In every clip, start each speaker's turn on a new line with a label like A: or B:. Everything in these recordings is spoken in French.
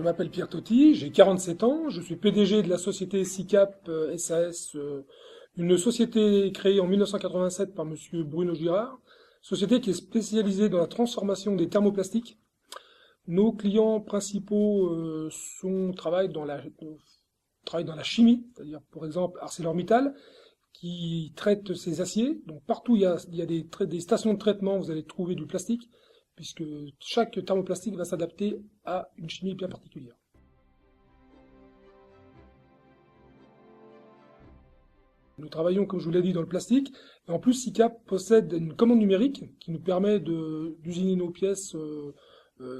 A: Je m'appelle Pierre Totti, j'ai 47 ans, je suis PDG de la société SICAP SAS, une société créée en 1987 par monsieur Bruno Girard, société qui est spécialisée dans la transformation des thermoplastiques. Nos clients principaux travaillent dans la chimie, c'est-à-dire par exemple ArcelorMittal, qui traite ces aciers. Donc partout il y a des stations de traitement, vous allez trouver du plastique, puisque chaque thermoplastique va s'adapter à une chimie bien particulière. Nous travaillons, comme je vous l'ai dit, dans le plastique. Et en plus, SICAP possède une commande numérique qui nous permet d'usiner nos pièces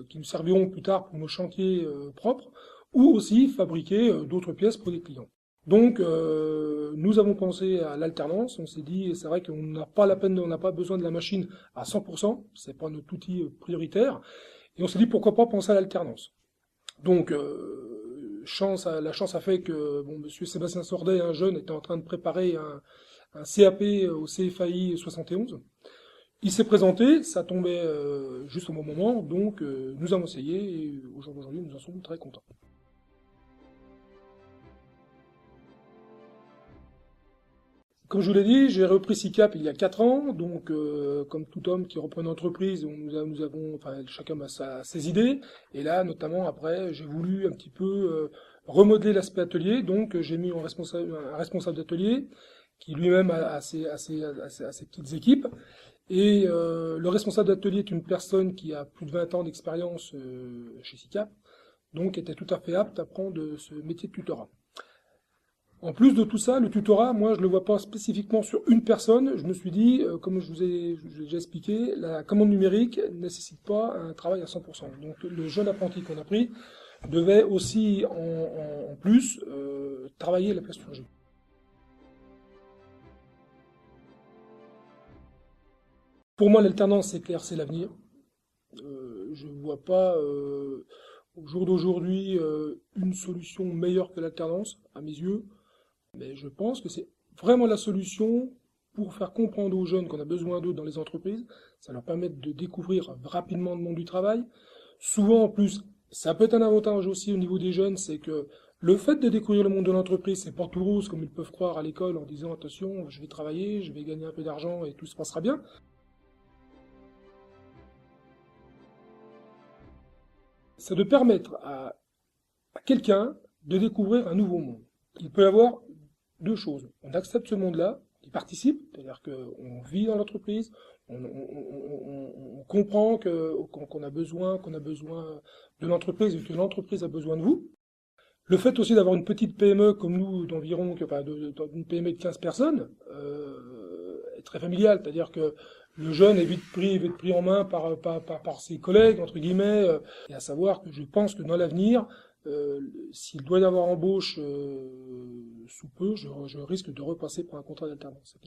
A: qui nous serviront plus tard pour nos chantiers propres, ou aussi fabriquer d'autres pièces pour des clients. Donc, nous avons pensé à l'alternance. On s'est dit, c'est vrai qu'on n'a pas on n'a pas besoin de la machine à 100%, c'est pas notre outil prioritaire. Et on s'est dit, pourquoi pas penser à l'alternance. Donc, la chance a fait que monsieur Sébastien Sordet, un jeune, était en train de préparer un CAP au CFAI 71. Il s'est présenté, ça tombait juste au bon moment, donc nous avons essayé et aujourd'hui nous en sommes très contents. Comme je vous l'ai dit, j'ai repris SICAP il y a 4 ans, donc comme tout homme qui reprend une entreprise, chacun a ses idées, et là notamment après j'ai voulu un petit peu remodeler l'aspect atelier, donc j'ai mis un responsable d'atelier qui lui-même a ses petites équipes, et le responsable d'atelier est une personne qui a plus de 20 ans d'expérience chez SICAP, donc était tout à fait apte à prendre ce métier de tutorat. En plus de tout ça, le tutorat, moi, je ne le vois pas spécifiquement sur une personne. Je me suis dit, comme je vous ai déjà expliqué, la commande numérique ne nécessite pas un travail à 100%. Donc, le jeune apprenti qu'on a pris devait aussi, en plus, travailler la plasturgie. Pour moi, l'alternance, c'est clair, c'est l'avenir. Je ne vois pas, au jour d'aujourd'hui, une solution meilleure que l'alternance, à mes yeux. Mais je pense que c'est vraiment la solution pour faire comprendre aux jeunes qu'on a besoin d'eux dans les entreprises. Ça leur permet de découvrir rapidement le monde du travail. Souvent, en plus, ça peut être un avantage aussi au niveau des jeunes, c'est que le fait de découvrir le monde de l'entreprise, c'est pas tout rose comme ils peuvent croire à l'école en disant attention, je vais travailler, je vais gagner un peu d'argent et tout se passera bien. Ça de permettre à quelqu'un de découvrir un nouveau monde. Il peut y avoir deux choses. On accepte ce monde-là, il participe, c'est-à-dire qu'on vit dans l'entreprise, on comprend qu'on a besoin de l'entreprise et que l'entreprise a besoin de vous. Le fait aussi d'avoir une petite PME comme nous, une PME de 15 personnes, est très familial, c'est-à-dire que le jeune est vite pris en main par ses collègues, entre guillemets, et à savoir que je pense que dans l'avenir, s'il doit y avoir embauche sous peu, je risque de repasser par un contrat d'alternance.